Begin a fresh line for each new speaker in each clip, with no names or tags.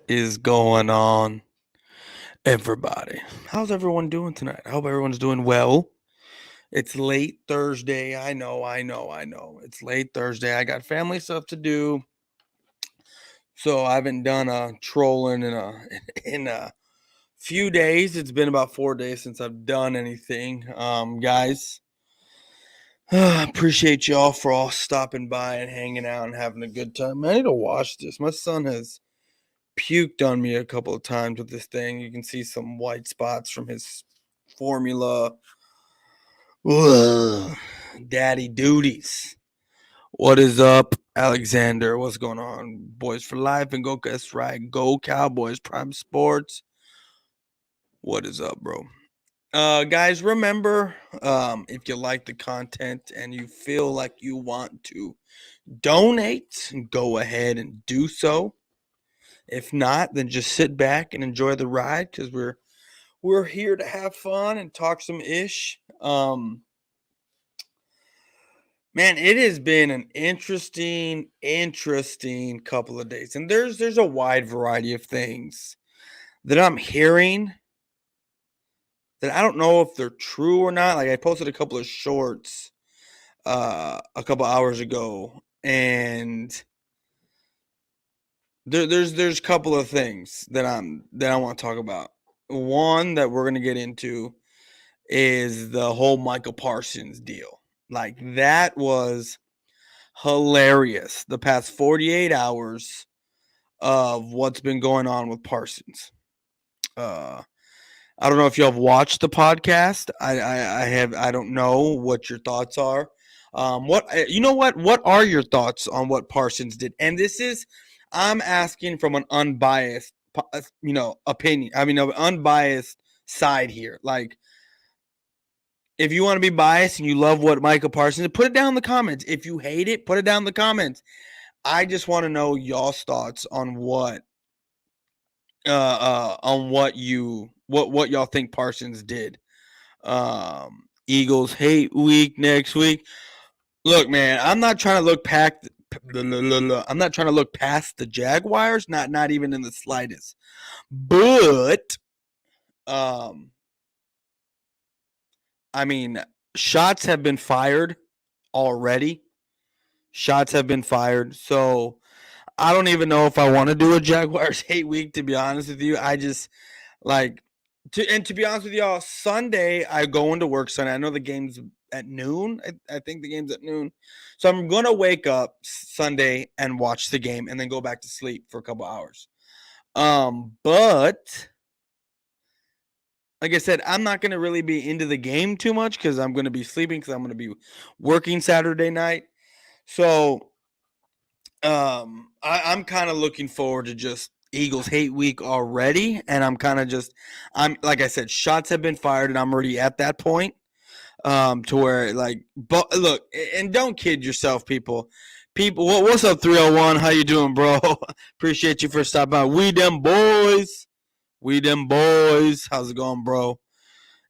is going on, everybody? How's everyone doing tonight? I hope everyone's doing well. It's late Thursday. I know. It's late Thursday. I got family stuff to do, so I haven't done a trolling in a in a few days. It's been about 4 days since I've done anything. Guys, appreciate y'all for all stopping by and hanging out and having a good time. I need to watch this. My son has puked on me a couple of times with this thing. You can see some white spots from his formula. Ugh. Daddy duties. What is up, Alexander? What's going on? Boys for life and go, that's right. Go Cowboys, Prime Sports. What is up, bro? Guys, remember, if you like the content and you feel like you want to donate, go ahead and do so. If not, then just sit back and enjoy the ride because we're here to have fun and talk some ish. Man, it has been an interesting couple of days, and there's a wide variety of things that I'm hearing that I don't know if they're true or not. Like I posted a couple of shorts a couple hours ago, and there's a couple of things that I want to talk about. One that we're gonna get into is the whole Michael Parsons deal. Like that was hilarious. The past 48 hours of what's been going on with Parsons. Uh I don't know if you have watched the podcast. I have. I don't know what your thoughts are. What are your thoughts on what Parsons did? And this is, I'm asking from an unbiased, opinion. I mean, an unbiased side here. Like, if you want to be biased and you love what Michael Parsons did, put it down in the comments. If you hate it, put it down in the comments. I just want to know y'all's thoughts on what y'all think Parsons did. Eagles hate week next week. Look, man, I'm not trying to look past. I'm not trying to look past the Jaguars. Not even in the slightest. But I mean, shots have been fired already. Shots have been fired. So I don't even know if I want to do a Jaguars hate week, to be honest with you. I just like to be honest with y'all, Sunday I go into work Sunday. I know the game's at noon. I think the game's at noon. So I'm gonna wake up Sunday and watch the game and then go back to sleep for a couple hours. But like I said, I'm not gonna really be into the game too much because I'm gonna be sleeping because I'm gonna be working Saturday night. So I'm kind of looking forward to just Eagles hate week already, and I'm like I said, shots have been fired, and I'm already at that point. To where like, but look, and don't kid yourself, people. People, what's up, 301? How you doing, bro? Appreciate you for stopping by. We them boys. We them boys. How's it going, bro?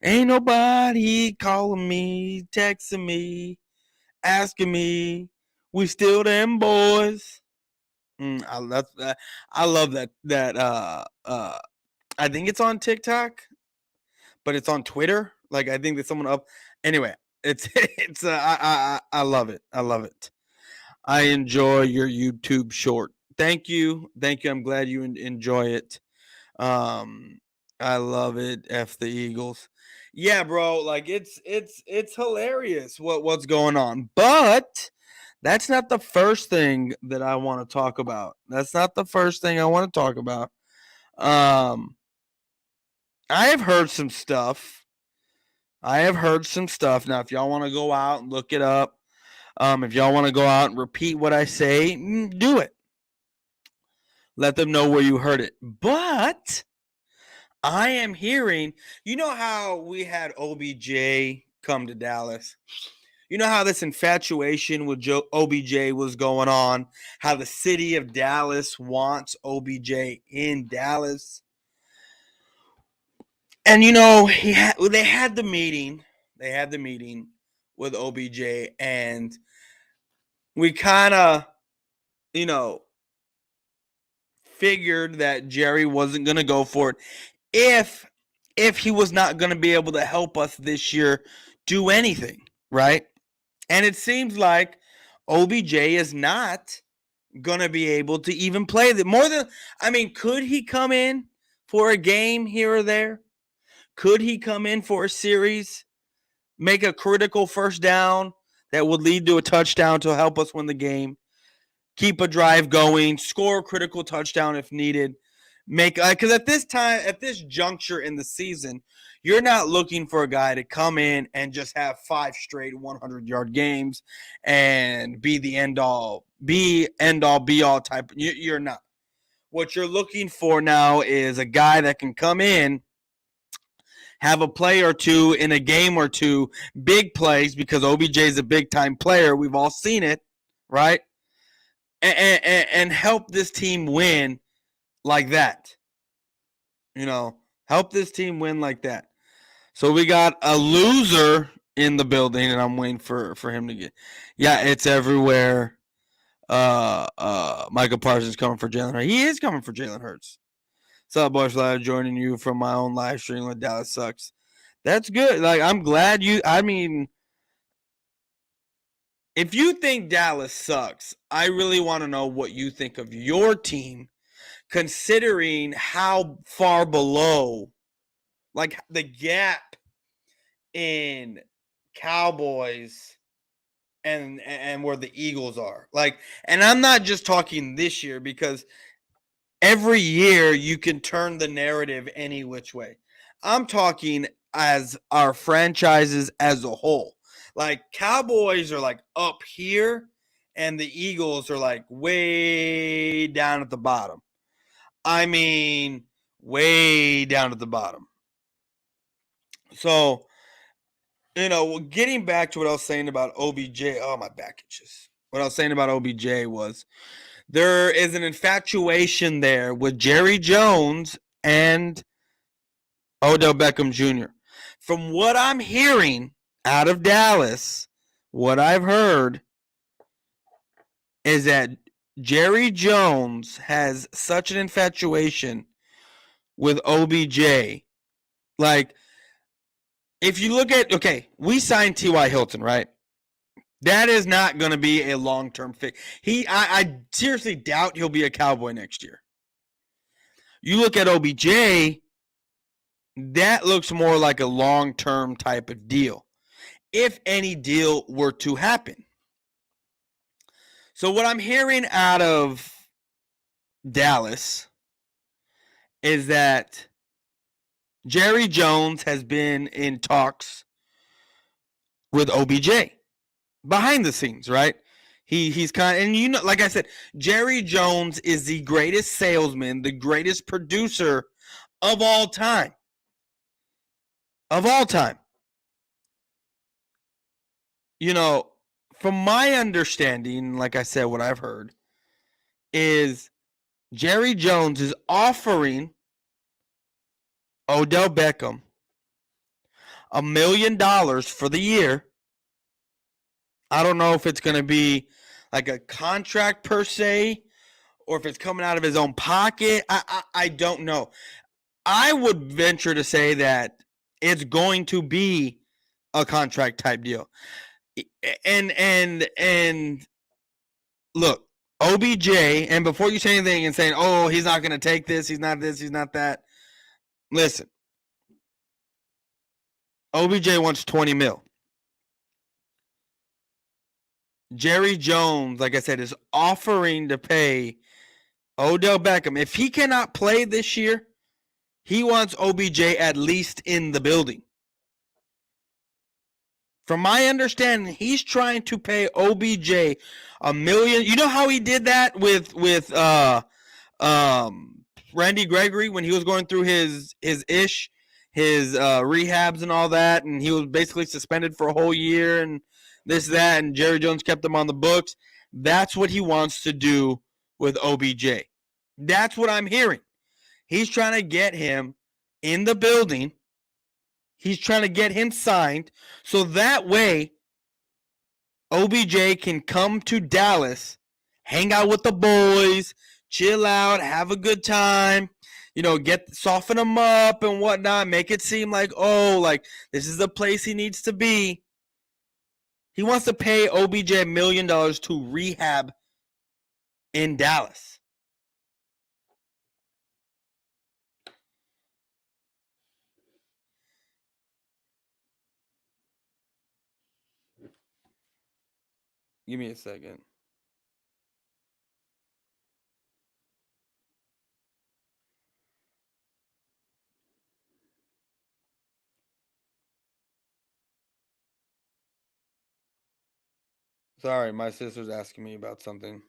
Ain't nobody calling me, texting me, asking me. We still them boys. I love that. I think it's on TikTok, but it's on Twitter. Like I think that someone up. Anyway, it's I love it. I love it. I enjoy your YouTube short. Thank you. I'm glad you enjoy it. Um, I love it. F the Eagles. Yeah, bro. Like it's hilarious what's going on, but that's not the first thing that I want to talk about. That's not the first thing I want to talk about. Um, I have heard some stuff. I have heard some stuff. Now, if y'all want to go out and look it up, if y'all want to go out and repeat what I say, do it. Let them know where you heard it. But I am hearing, you know how we had OBJ come to Dallas? You know how this infatuation with OBJ was going on? How the city of Dallas wants OBJ in Dallas? And they had the meeting. They had the meeting with OBJ, and we kind of, you know, figured that Jerry wasn't going to go for it if he was not going to be able to help us this year do anything, right? And it seems like OBJ is not going to be able to even play could he come in for a game here or there? Could he come in for a series, make a critical first down that would lead to a touchdown to help us win the game, keep a drive going, score a critical touchdown if needed? Because at this juncture in the season, you're not looking for a guy to come in and just have 5 straight 100-yard games and be the end all, be all type. You're not. What you're looking for now is a guy that can come in, have a play or two in a game or two, big plays, because OBJ is a big-time player. We've all seen it, right? And help this team win like that. Help this team win like that. So we got a loser in the building, and I'm waiting for him to get. Yeah, it's everywhere. Michael Parsons coming for Jalen Hurts. He is coming for Jalen Hurts. What's up, Boyz4Life? Joining you from my own live stream with Dallas Sucks. That's good. I'm glad if you think Dallas sucks, I really want to know what you think of your team, considering how far below, the gap in Cowboys and where the Eagles are. And I'm not just talking this year, because every year you can turn the narrative any which way. I'm talking as our franchises as a whole. Cowboys are up here, and the Eagles are way down at the bottom. Way down at the bottom. So, getting back to what I was saying about OBJ. Oh, my back itches. What I was saying about OBJ was there is an infatuation there with Jerry Jones and Odell Beckham Jr. From what I'm hearing out of Dallas, what I've heard is that Jerry Jones has such an infatuation with OBJ. If you look at, we signed T.Y. Hilton, right? That is not going to be a long-term fix. I seriously doubt he'll be a Cowboy next year. You look at OBJ, that looks more like a long-term type of deal, if any deal were to happen. So what I'm hearing out of Dallas is that Jerry Jones has been in talks with OBJ behind the scenes, right? He's kind of, and like I said, Jerry Jones is the greatest salesman, the greatest producer of all time. Of all time. From my understanding, like I said, what I've heard is Jerry Jones is offering Odell Beckham $1 million for the year. I don't know if it's going to be like a contract per se, or if it's coming out of his own pocket. I don't know. I would venture to say that it's going to be a contract type deal. And look, OBJ, and before you say anything and saying, oh, he's not going to take this, he's not that. Listen, OBJ wants $20 million. Jerry Jones, like I said, is offering to pay Odell Beckham. If he cannot play this year, he wants OBJ at least in the building. From my understanding, he's trying to pay OBJ $1 million. You know how he did that with Randy Gregory when he was going through his rehabs and all that, and he was basically suspended for a whole year and this, that, and Jerry Jones kept him on the books. That's what he wants to do with OBJ. That's what I'm hearing. He's trying to get him in the building. He's trying to get him signed so that way OBJ can come to Dallas, hang out with the boys, chill out, have a good time, soften him up and whatnot, make it seem like, like this is the place he needs to be. He wants to pay OBJ $1 million to rehab in Dallas. Give me a second. Sorry, my sister's asking me about something.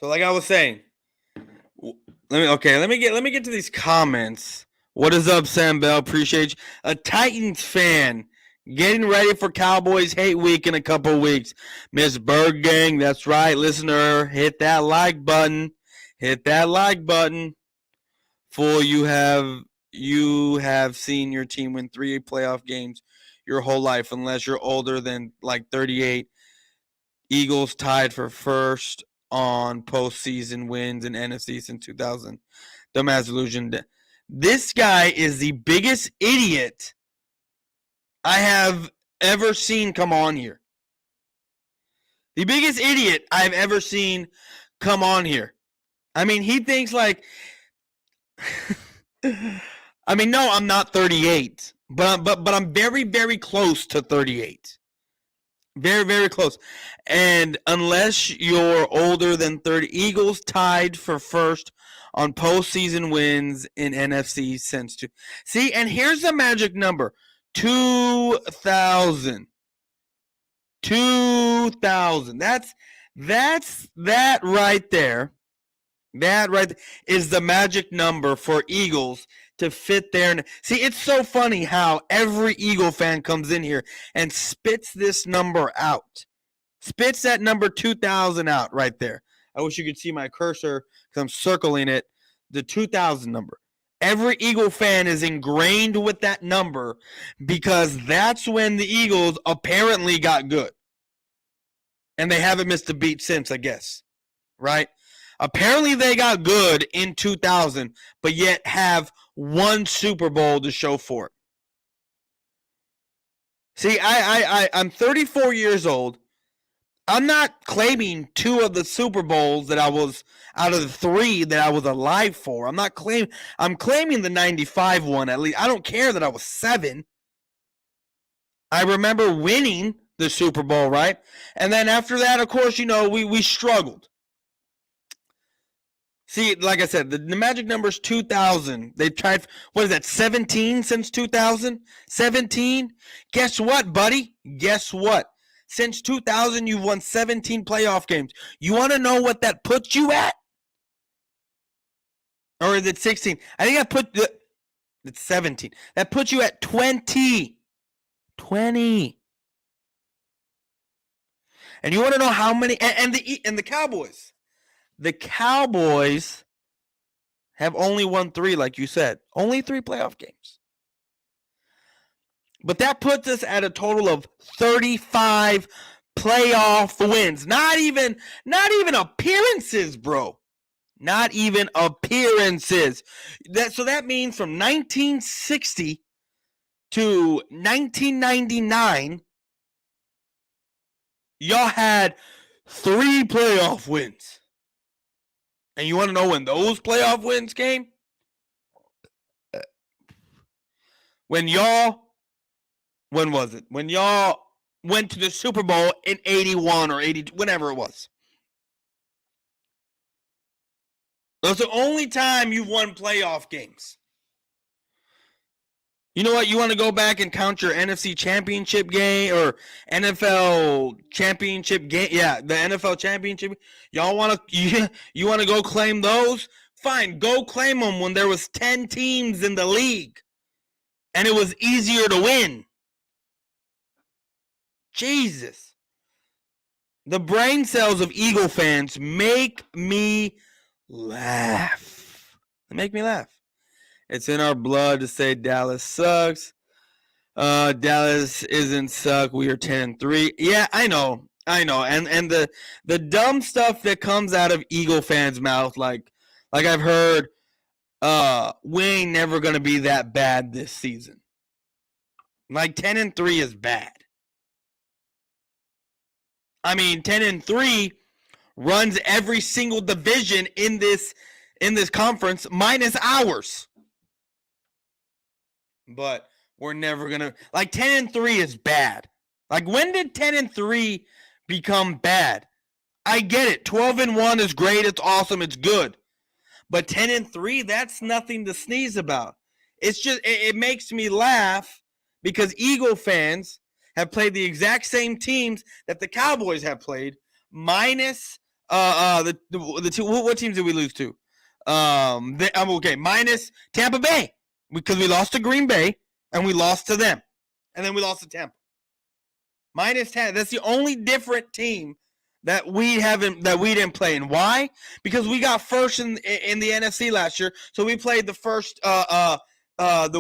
So like I was saying, let me get to these comments. What is up, Sam Bell? Appreciate you. A Titans fan getting ready for Cowboys hate week in a couple weeks. Miss Bird Gang, that's right, listener. Hit that like button. Hit that like button. Fool, you have seen your team win 3 playoff games your whole life, unless you're older than like 38. Eagles tied for first on postseason wins in NFC since 2000. Dumbass illusion. This guy is the biggest idiot I have ever seen come on here. The biggest idiot I've ever seen come on here. I mean, he thinks like... I mean, no, I'm not 38, but I'm very, very close to 38. Very, very close. And unless you're older than 30, Eagles tied for first on postseason wins in NFC since two. See, and here's the magic number: 2,000. 2,000. That's that right there. That right is the magic number for Eagles to fit there. See, it's so funny how every Eagle fan comes in here and spits this number out. Spits that number 2,000 out right there. I wish you could see my cursor because I'm circling it. The 2,000 number. Every Eagle fan is ingrained with that number because that's when the Eagles apparently got good. And they haven't missed a beat since, I guess. Right? Apparently they got good in 2000, but yet have one Super Bowl to show for it. See, I'm 34 years old. I'm not claiming 2 of the Super Bowls that I was out of the 3 that I was alive for. I'm claiming the 95 one at least. I don't care that I was 7. I remember winning the Super Bowl, right? And then after that, of course, we struggled. See, like I said, the magic number is 2,000. They tried, 17 since 2000? 17? Guess what, buddy? Guess what? Since 2000, you've won 17 playoff games. You want to know what that puts you at? Or is it 16? I think it's 17. That puts you at 20. 20. And you want to know how many, and the Cowboys. The Cowboys have only won 3, like you said. Only 3 playoff games. But that puts us at a total of 35 playoff wins. Not even appearances, bro. Not even appearances. So that means from 1960 to 1999, y'all had 3 playoff wins. And you want to know when those playoff wins came? When was it? When y'all went to the Super Bowl in 81 or 82, whenever it was. That's the only time you've won playoff games. You know what? You want to go back and count your NFC championship game or NFL championship game? Yeah, the NFL championship. Y'all want to you want to go claim those? Fine, go claim them when there was 10 teams in the league and it was easier to win. Jesus. The brain cells of Eagle fans make me laugh. They make me laugh. It's in our blood to say Dallas sucks. Dallas isn't suck. We are 10-3. Yeah, I know. I know, and the dumb stuff that comes out of Eagle fans' mouth, like I've heard, we ain't never gonna be that bad this season. Like 10-3 is bad. I mean, 10-3 runs every single division in this conference minus ours. But we're never gonna, like, 10-3 is bad. Like, when did 10-3 become bad? I get it. 12-1 is great. It's awesome. It's good. But 10-3, that's nothing to sneeze about. It's just, it makes me laugh because Eagle fans have played the exact same teams that the Cowboys have played, minus the two. What teams did we lose to? Minus Tampa Bay, because we lost to Green Bay and we lost to them, and then we lost to Tampa. Minus 10. That's the only different team that we didn't play. And why? Because we got first in the NFC last year, so we played the first the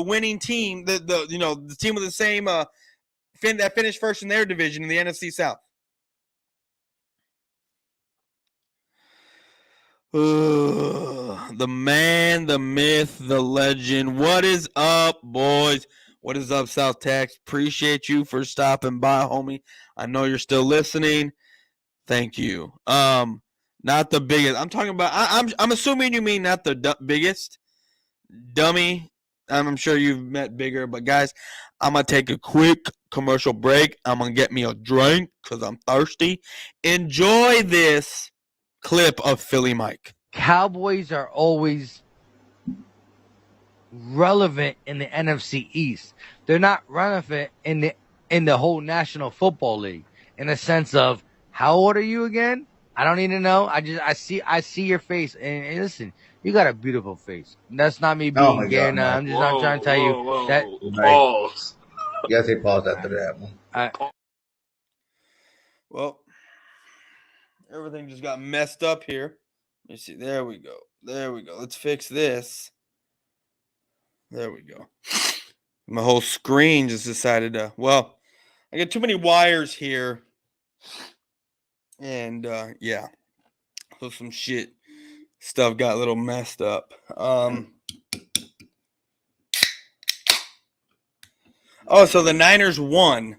winning team, the team with the same that finished first in their division in the NFC South. The man, the myth, the legend. What is up, boys? What is up, South Tex? Appreciate you for stopping by, homie. I know you're still listening. Thank you. Not the biggest. I'm talking about. I'm assuming you mean not the biggest, dummy. I'm sure you've met bigger, but guys, I'm gonna take a quick commercial break. I'm gonna get me a drink because I'm thirsty. Enjoy this clip of Philly Mike.
Cowboys are always relevant in the NFC East. They're not relevant in the whole National Football League, in the sense of, how old are you again? I don't need to know. I see your face, and listen, you got a beautiful face. That's not me being gay. I'm just not trying to tell you that.
Pause.
You gotta say pause after that one.
Well, everything just got messed up here. Let me see. There we go. Let's fix this. There we go. My whole screen just decided to. Well, I got too many wires here. And yeah. So some stuff got a little messed up. So the Niners won.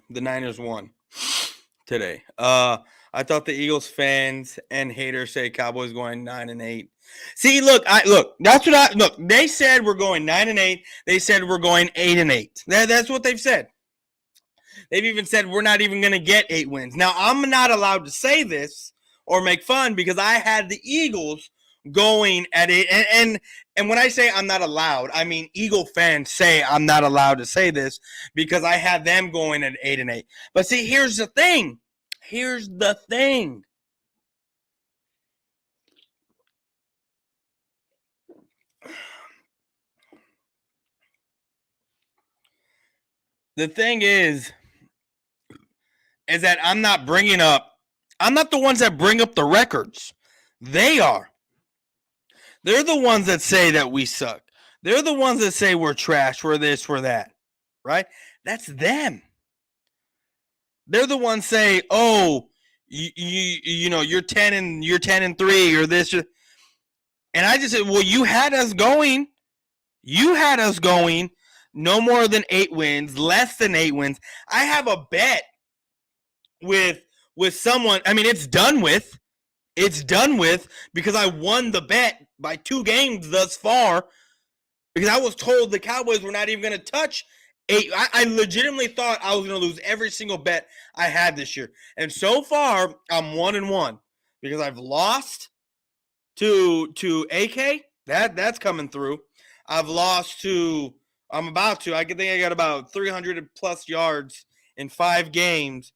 Today. I thought the Eagles fans and haters say Cowboys going 9-8. See, look. That's what they said we're going 9-8. They said we're going 8-8. That's what they've said. They've even said we're not even going to get 8 wins. Now, I'm not allowed to say this or make fun because I had the Eagles going at it. And when I say I'm not allowed, I mean Eagle fans say I'm not allowed to say this because I had them going at 8-8. But see, here's the thing. The thing is that I'm not the ones that bring up the records. They are. They're the ones that say that we suck. They're the ones that say we're trash, we're this, we're that. Right? That's them. They're the ones say, "Oh, you're 10-3 or this." And I just said, "Well, you had us going. No more than 8 wins, less than 8 wins. I have a bet with someone. I mean, it's done with. Because I won the bet by 2 games thus far. Because I was told the Cowboys were not even going to touch 8. I legitimately thought I was going to lose every single bet I had this year. And so far, I'm 1-1 because I've lost to AK. That's coming through. I've lost to. I'm about to. I think I got about 300 plus yards in 5 games.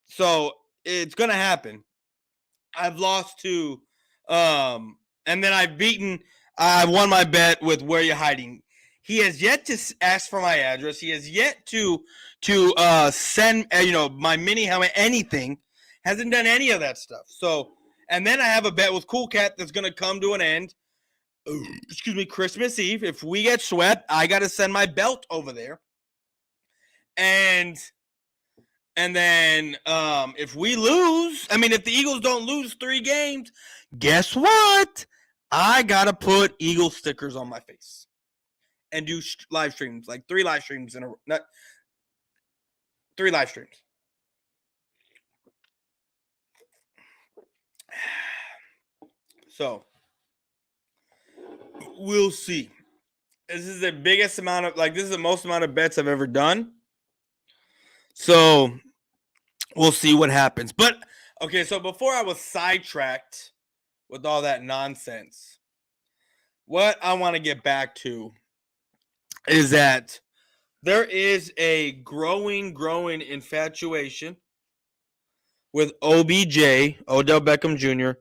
So it's going to happen. I've lost to, and then I won my bet with Where You Hiding. He has yet to ask for my address. He has yet to send, my mini helmet, anything. Hasn't done any of that stuff. So, and then I have a bet with Cool Cat that's going to come to an end. Christmas Eve. If we get swept, I got to send my belt over there. And And then if we lose, if the Eagles don't lose 3 games, guess what? I got to put Eagle stickers on my face and do live streams, like 3 live streams in a not 3 live streams. So we'll see. This is the biggest amount of this is the most amount of bets I've ever done. So we'll see what happens. But okay, so before I was sidetracked with all that nonsense, what I want to get back to is that there is a growing infatuation with OBJ, Odell Beckham Jr.,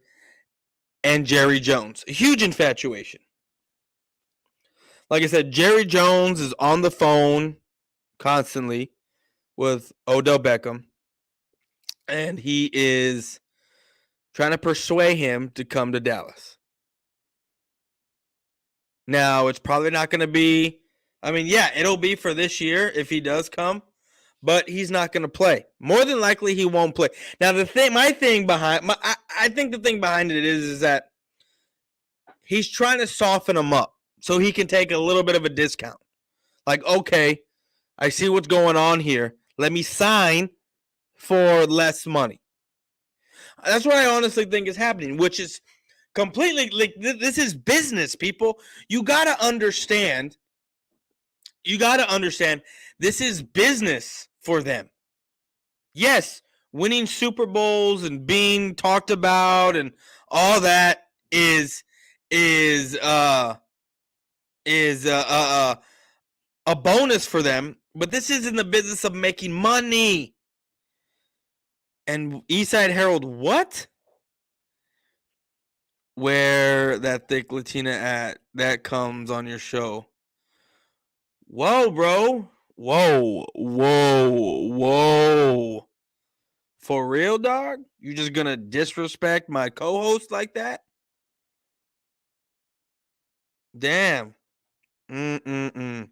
and Jerry Jones. A huge infatuation. Like I said, Jerry Jones is on the phone constantly with Odell Beckham, and he is trying to persuade him to come to Dallas. Now, it's probably not going to be, it'll be for this year if he does come, but he's not going to play. More than likely, he won't play. Now, I think the thing behind it is that he's trying to soften him up so he can take a little bit of a discount. Like, okay, I see what's going on here. Let me sign for less money. That's what I honestly think is happening, which is completely this is business, people. You got to understand. This is business for them. Yes, winning Super Bowls and being talked about and all that is a bonus for them, but this is in the business of making money. And Eastside Herald, what? Where that thick Latina at that comes on your show. Whoa, bro. Whoa. For real, dog? You just gonna disrespect my co-host like that? Damn. I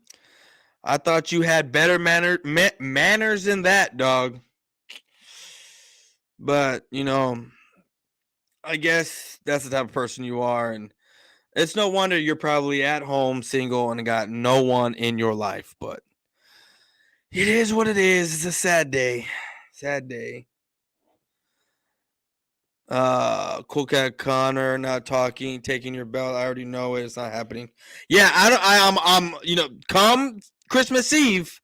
thought you had better manners than that, dog. But, I guess that's the type of person you are, and it's no wonder you're probably at home, single, and got no one in your life. But it is what it is. It's a sad day. Cool Cat Connor not talking, taking your belt. I already know it. It's not happening. Yeah, I'm come Christmas Eve.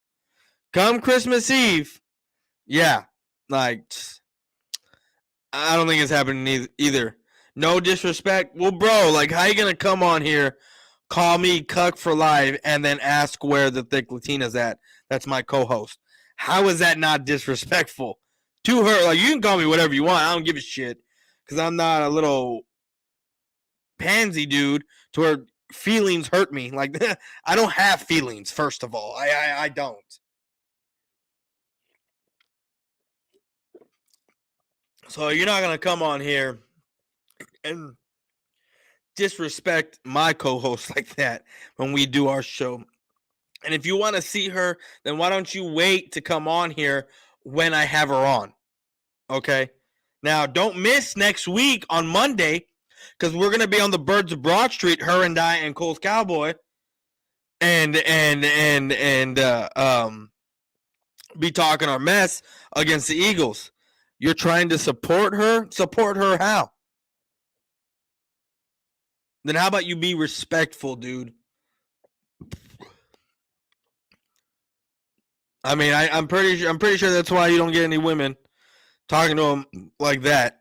Yeah, I don't think it's happening either. No disrespect. Well, bro, how you gonna come on here, call me Cuck for life, and then ask where the thick Latina's at? That's my co-host. How is that not disrespectful to her? You can call me whatever you want. I don't give a shit because I'm not a little pansy dude to where feelings hurt me. I don't have feelings. First of all, I don't. So you're not going to come on here and disrespect my co-host like that when we do our show. And if you want to see her, then why don't you wait to come on here when I have her on? Okay? Now, don't miss next week on Monday because we're going to be on the Birds of Broad Street, her and I and Cole's Cowboy, and be talking our mess against the Eagles. You're trying to support her? Support her how? Then how about you be respectful, dude? I'm pretty sure that's why you don't get any women talking to them like that.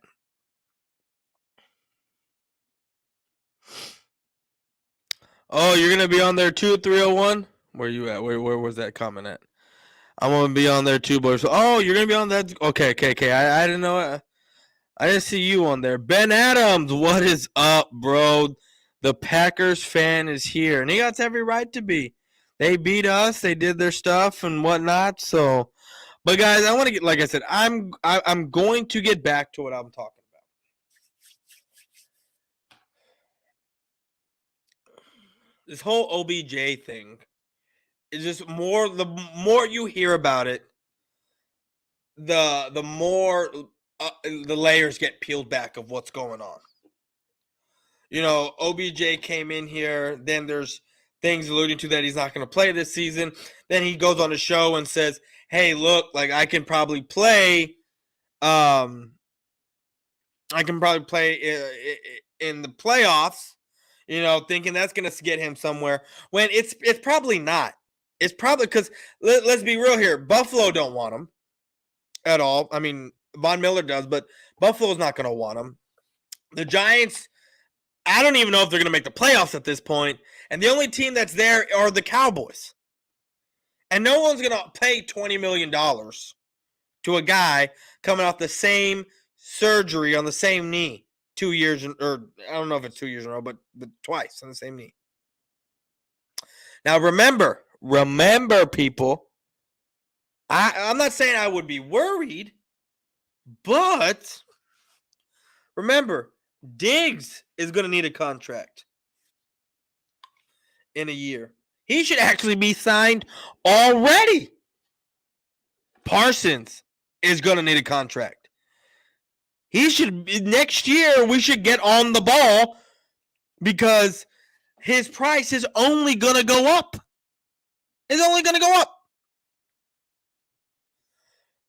Oh, you're gonna be on there too, 301? Where you at? Where was that comment at? I'm gonna be on there too, boys. Oh, you're gonna be on that? Okay. I didn't know. I didn't see you on there. Ben Adams, what is up, bro? The Packers fan is here, and he got every right to be. They beat us. They did their stuff and whatnot. So, but guys, I want to get, like I said, I'm going to get back to what I'm talking about. This whole OBJ thing is just more. The more you hear about it, the more the layers get peeled back of what's going on. OBJ came in here. Then there's things alluding to that he's not going to play this season. Then he goes on a show and says, "Hey, look, like I can probably play. I can probably play in the playoffs." Thinking that's going to get him somewhere. When it's probably not. It's probably because let's be real here. Buffalo don't want him at all. I mean, Von Miller does, but Buffalo's not going to want him. The Giants, I don't even know if they're going to make the playoffs at this point. And the only team that's there are the Cowboys. And no one's going to pay $20 million to a guy coming off the same surgery on the same knee 2 years, or I don't know if it's 2 years in a row, but twice on the same knee. Now, remember, people, I'm not saying I would be worried, but remember, Diggs is going to need a contract in a year. He should actually be signed already. Parsons is going to need a contract. Next year, we should get on the ball because his price is only going to go up. It's only going to go up.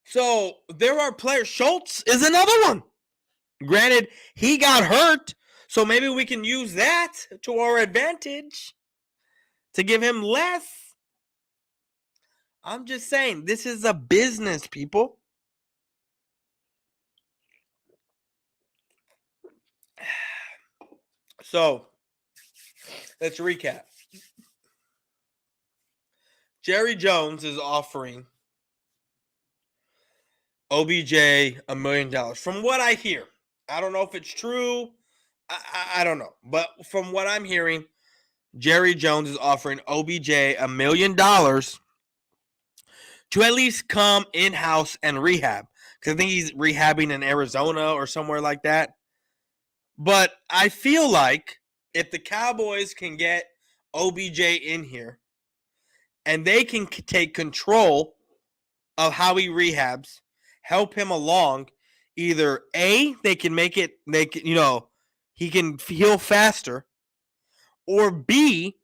So there are players. Schultz is another one. Granted, he got hurt, so maybe we can use that to our advantage to give him less. I'm just saying, this is a business, people. So, let's recap. Jerry Jones is offering OBJ $1 million. From what I hear, I don't know if it's true. I don't know. But from what I'm hearing, Jerry Jones is offering OBJ $1 million to at least come in-house and rehab. Because I think he's rehabbing in Arizona or somewhere like that. But I feel like if the Cowboys can get OBJ in here and they can take control of how he rehabs, help him along, either A, they can make it, he can heal faster, or B,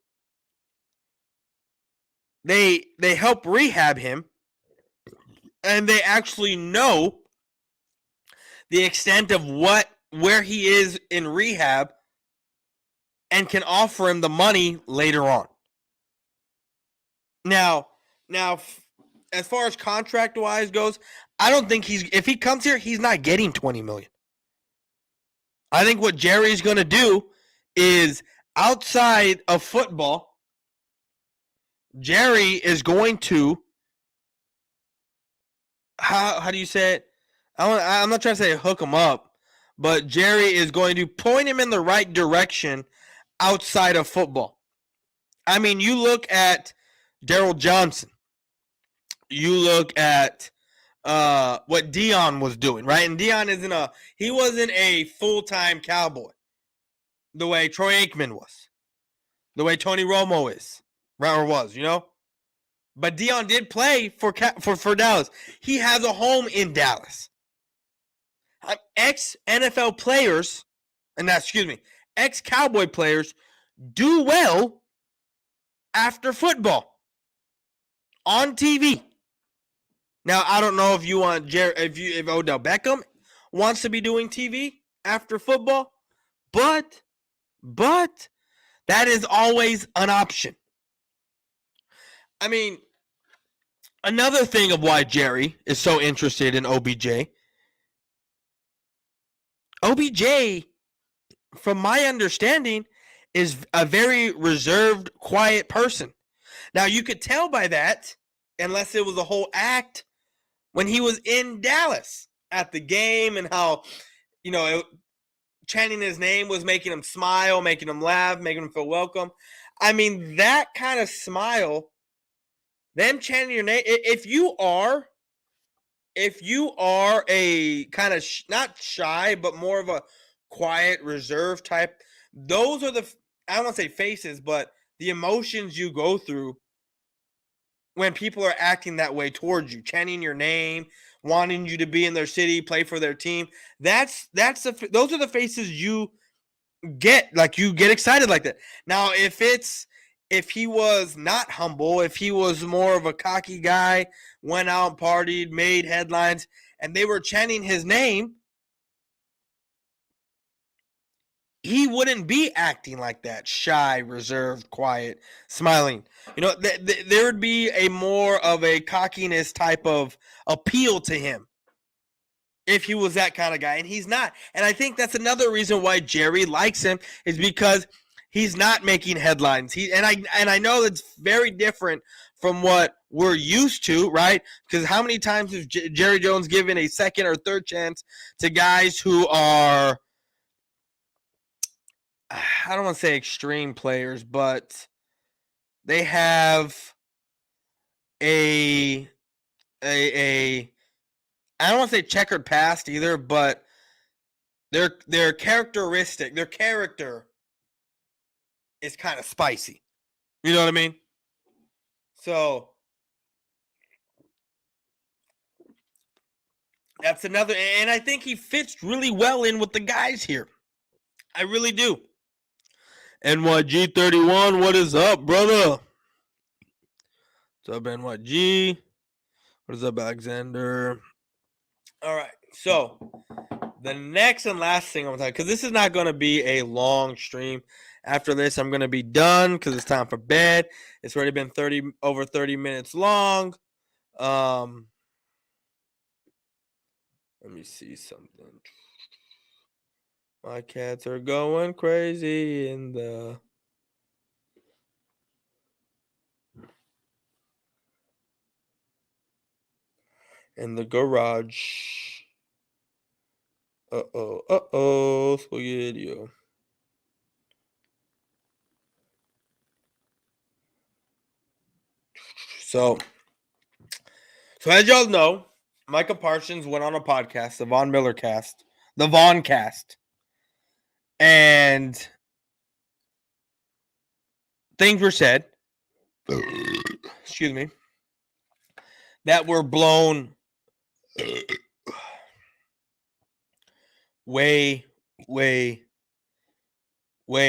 they help rehab him and they actually know the extent of where he is in rehab and can offer him the money later on. Now, as far as contract-wise goes, I don't think if he comes here, he's not getting $20 million. I think what Jerry's going to do is, outside of football, Jerry is going to, how do you say it? I'm not trying to say hook him up, but Jerry is going to point him in the right direction outside of football. I mean, you look at Daryl Johnson. You look at what Dion was doing, right? And Dion he wasn't a full-time Cowboy the way Troy Aikman was, the way Tony Romo is, or was, But Dion did play for Dallas. He has a home in Dallas. Ex-NFL players, ex-Cowboy players do well after football on TV. Now, I don't know if you want if Odell Beckham wants to be doing TV after football, but that is always an option. I mean, another thing of why Jerry is so interested in OBJ, from my understanding, is a very reserved, quiet person. Now, you could tell by that, unless it was a whole act, when he was in Dallas at the game and how, chanting his name was making him smile, making him laugh, making him feel welcome. I mean, that kind of smile, them chanting your name, if you are a kind of not shy, but more of a quiet, reserved type, those are I don't want to say faces, but the emotions you go through when people are acting that way towards you, chanting your name, wanting you to be in their city, play for their team. Those are the faces you get. Like, you get excited like that. Now, if he was not humble, if he was more of a cocky guy, went out, partied, made headlines, and they were chanting his name, he wouldn't be acting like that, shy, reserved, quiet, smiling. There would be a more of a cockiness type of appeal to him if he was that kind of guy, and he's not. And I think that's another reason why Jerry likes him, is because he's not making headlines. I know it's very different from what we're used to, right? Because how many times has Jerry Jones given a second or third chance to guys who are, I don't want to say extreme players, but they have I don't want to say checkered past either, but their character is kind of spicy. You know what I mean? So that's another, and I think he fits really well in with the guys here. I really do. NYG31, what is up, brother? What's up, NYG? What is up, Alexander? All right, so the next and last thing I'm going to talk, because this is not going to be a long stream. After this, I'm going to be done because it's time for bed. It's already been over 30 minutes long. Let me see something. My cats are going crazy in the garage. Spaghetti. So as y'all know, Micah Parsons went on a podcast, the Von Miller cast, the Von cast, and things were said, excuse me, that were blown way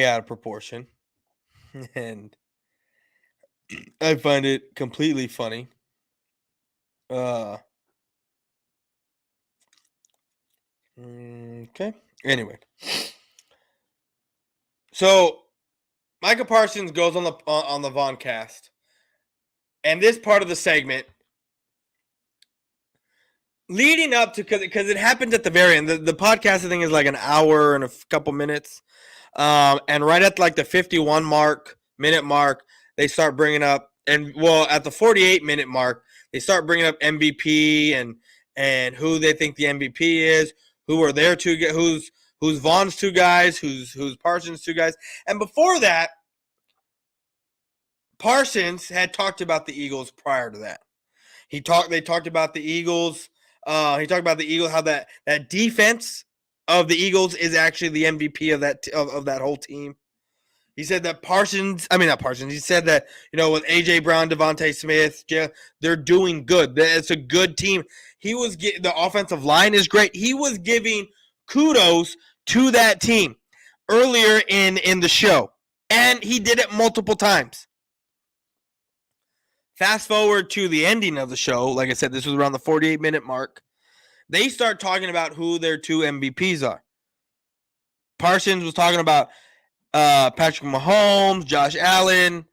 out of proportion. And I find it completely funny. Okay. Anyway. So Micah Parsons goes on the Von cast. And this part of the segment, leading up to, because it happens at the very end. The podcast thing is like an hour and a couple minutes. And right at like the 51 minute mark, they start bringing up, at the 48-minute mark, they start bringing up MVP and who they think the MVP is, who are their two, who's Vaughn's two guys, who's Parsons' two guys. And before that, Parsons had talked about the Eagles prior to that. They talked about the Eagles. He talked about the Eagles, how that defense of the Eagles is actually the MVP of that whole team. He said that he said that, with A.J. Brown, Devontae Smith, they're doing good. It's a good team. The offensive line is great. He was giving kudos to that team earlier in the show, and he did it multiple times. Fast forward to the ending of the show. Like I said, this was around the 48-minute mark. They start talking about who their two MVPs are. Parsons was talking about Patrick Mahomes, Josh Allen,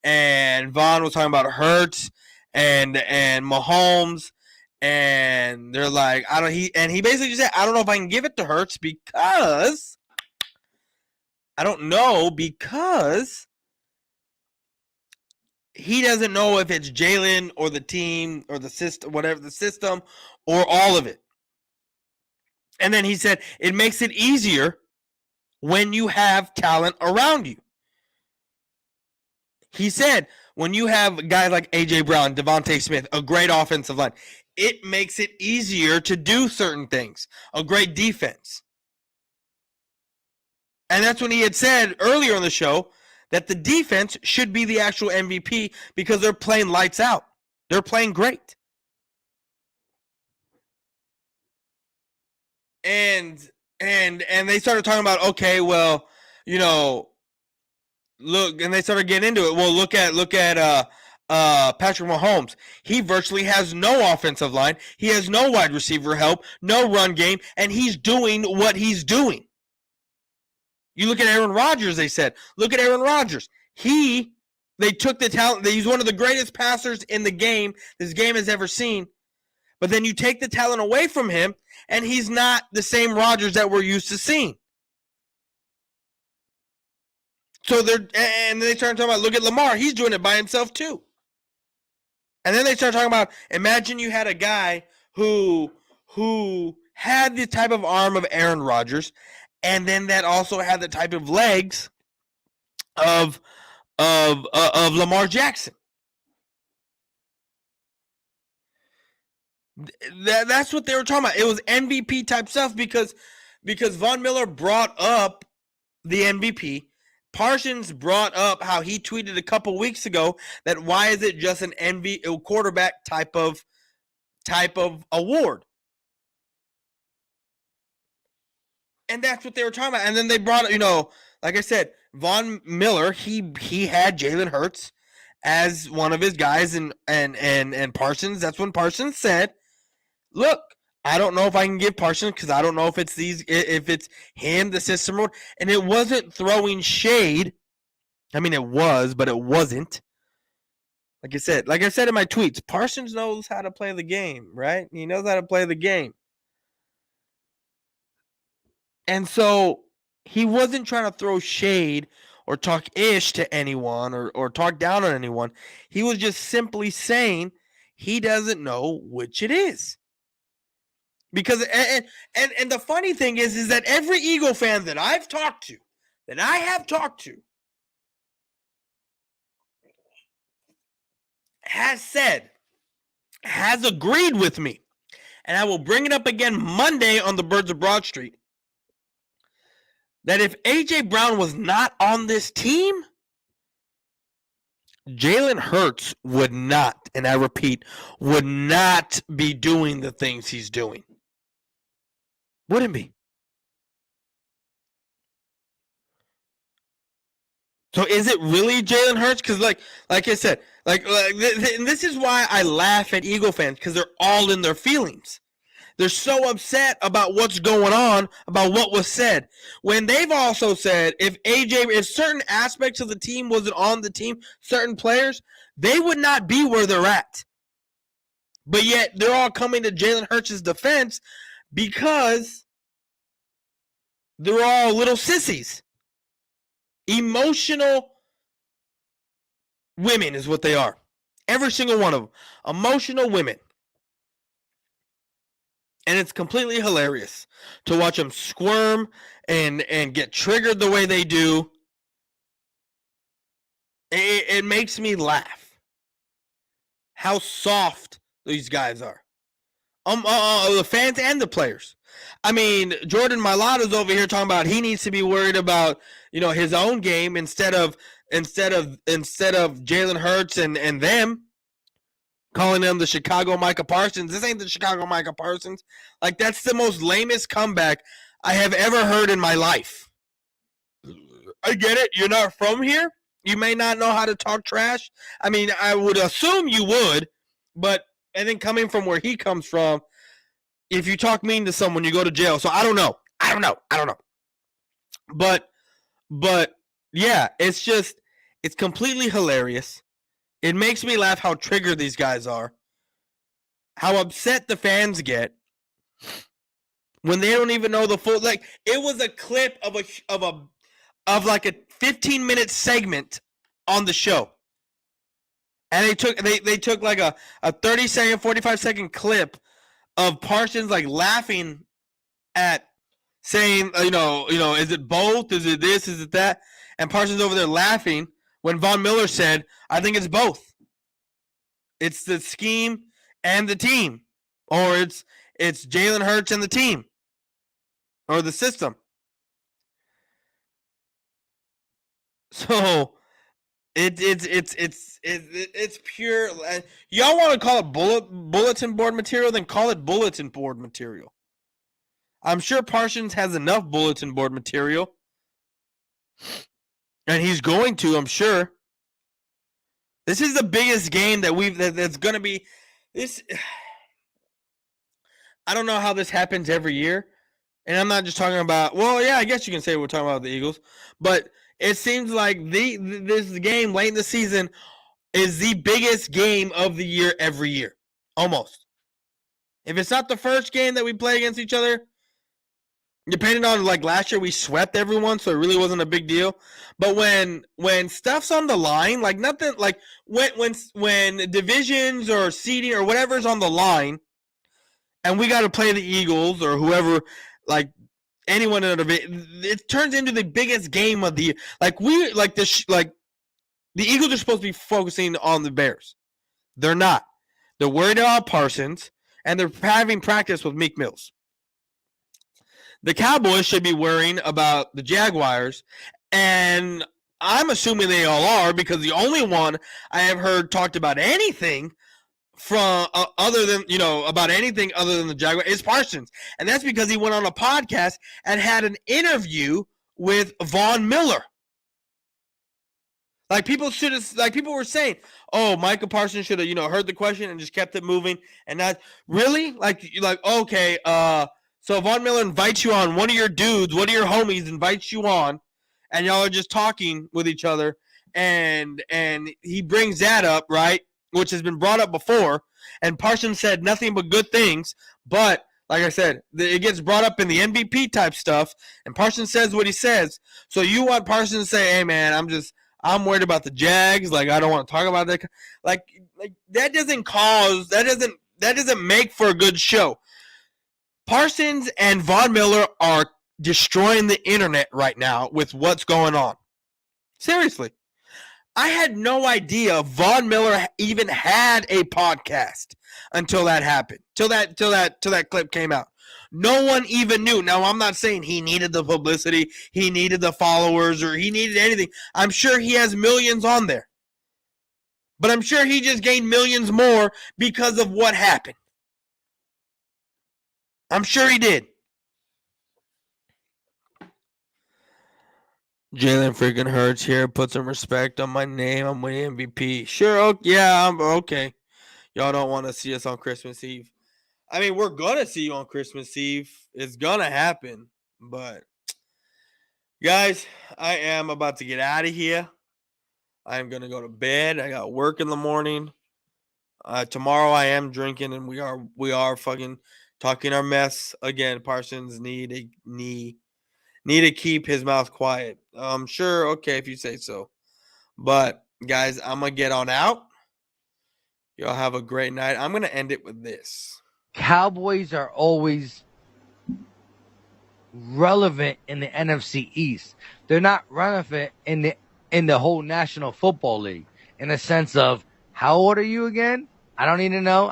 and Vaughn was talking about Hurts and Mahomes, and they're like, he basically said, I don't know if I can give it to Hurts because he doesn't know if it's Jalen or the team or the system, whatever the system, or all of it. And then he said, it makes it easier when you have talent around you. He said, when you have guys like A.J. Brown, Devontae Smith, a great offensive line, it makes it easier to do certain things. A great defense. And that's when he had said earlier in the show that the defense should be the actual MVP because they're playing lights out. They're playing great. And they started talking about, okay, well, look, and they started getting into it. Well, look at Patrick Mahomes. He virtually has no offensive line. He has no wide receiver help, no run game, and he's doing what he's doing. You look at Aaron Rodgers, they said. Look at Aaron Rodgers. They took the talent. He's one of the greatest passers in the game this game has ever seen. But then you take the talent away from him, and he's not the same Rodgers that we're used to seeing. So and they start talking about, look at Lamar. He's doing it by himself too. And then they start talking about, imagine you had a guy who had the type of arm of Aaron Rodgers, and then that also had the type of legs of Lamar Jackson. That's what they were talking about. It was MVP type stuff because Von Miller brought up the MVP. Parsons brought up how he tweeted a couple weeks ago that why is it just an MVP quarterback type of award? And that's what they were talking about. And then they brought, like I said, Von Miller, he had Jalen Hurts as one of his guys, and Parsons. That's when Parsons said, "Look, I don't know if I can give Parsons because I don't know if it's him, the system, and it wasn't throwing shade. I mean, it was, but it wasn't. Like I said in my tweets, Parsons knows how to play the game, right? He knows how to play the game, and so he wasn't trying to throw shade or talk ish to anyone or talk down on anyone. He was just simply saying he doesn't know which it is." Because and the funny thing is that every Eagle fan that I have talked to, has agreed with me, and I will bring it up again Monday on the Birds of Broad Street, that if A.J. Brown was not on this team, Jalen Hurts would not, and I repeat, would not be doing the things he's doing. Wouldn't be. So is it really Jalen Hurts? Because like I said, and this is why I laugh at Eagle fans, because they're all in their feelings. They're so upset about what's going on, about what was said. When they've also said if certain aspects of the team wasn't on the team, certain players, they would not be where they're at. But yet they're all coming to Jalen Hurts' defense because they're all little sissies. Emotional women is what they are. Every single one of them. Emotional women. And it's completely hilarious to watch them squirm and get triggered the way they do. It makes me laugh how soft these guys are. The fans and the players. I mean, Jordan Mailata's over here talking about he needs to be worried about, his own game instead of Jalen Hurts and them, calling them the Chicago Micah Parsons. This ain't the Chicago Micah Parsons. Like, that's the most lamest comeback I have ever heard in my life. I get it. You're not from here. You may not know how to talk trash. I mean, I would assume you would, but and then coming from where he comes from, if you talk mean to someone, you go to jail. So I don't know. But yeah, it's completely hilarious. It makes me laugh how triggered these guys are, how upset the fans get when they don't even know the full. Like, it was a clip of like a 15-minute segment on the show, and they took like a 30-second, 45-second clip of Parsons like laughing at saying, is it both? Is it this? Is it that? And Parsons over there laughing when Von Miller said, I think it's both. It's the scheme and the team. Or it's Jalen Hurts and the team. Or the system. So It's pure. Y'all want to call it bulletin board material? Then call it bulletin board material. I'm sure Parsons has enough bulletin board material, and he's going to. I'm sure. This is the biggest game that's going to be this. I don't know how this happens every year, and I'm not just talking about. Well, yeah, I guess you can say we're talking about the Eagles, but it seems like this game late in the season is the biggest game of the year every year, almost. If it's not the first game that we play against each other, depending on like last year, we swept everyone, so it really wasn't a big deal. But when stuff's on the line, like nothing, like when divisions or seeding or whatever's on the line, and we got to play the Eagles or whoever, like anyone in it turns into the biggest game of the year. Like the Eagles are supposed to be focusing on the Bears. They're not. They're worried about Parsons, and they're having practice with Meek Mills. The Cowboys should be worrying about the Jaguars, and I'm assuming they all are because the only one I have heard talked about anything from other than about anything other than the Jaguars is Parsons, and that's because he went on a podcast and had an interview with Von Miller. Like people were saying, oh, Micah Parsons should have heard the question and just kept it moving, and not really like okay, so Von Miller invites you on, one of your dudes, one of your homies invites you on, and y'all are just talking with each other, and he brings that up, right, which has been brought up before, and Parsons said nothing but good things, but like I said, it gets brought up in the MVP type stuff, and Parsons says what he says. So you want Parsons to say, hey man, I'm worried about the Jags, like I don't want to talk about that. Like that doesn't make for a good show. Parsons and Von Miller are destroying the internet right now with what's going on. Seriously. I had no idea Von Miller even had a podcast until that happened. Till that clip came out. No one even knew. Now, I'm not saying he needed the publicity, he needed the followers, or he needed anything. I'm sure he has millions on there. But I'm sure he just gained millions more because of what happened. I'm sure he did. Jalen freaking Hurts here. Put some respect on my name. I'm winning MVP. Sure. Yeah, I'm okay. Y'all don't want to see us on Christmas Eve. I mean, we're going to see you on Christmas Eve. It's going to happen. But, guys, I am about to get out of here. I am going to go to bed. I got work in the morning. Tomorrow I am drinking, and we are fucking talking our mess. Again, Parsons need to keep his mouth quiet. Sure, okay, if you say so. But, guys, I'm going to get on out. Y'all have a great night. I'm going to end it with this.
Cowboys are always relevant in the NFC East. They're not relevant in the whole National Football League in a sense of, how old are you again? I don't need to know.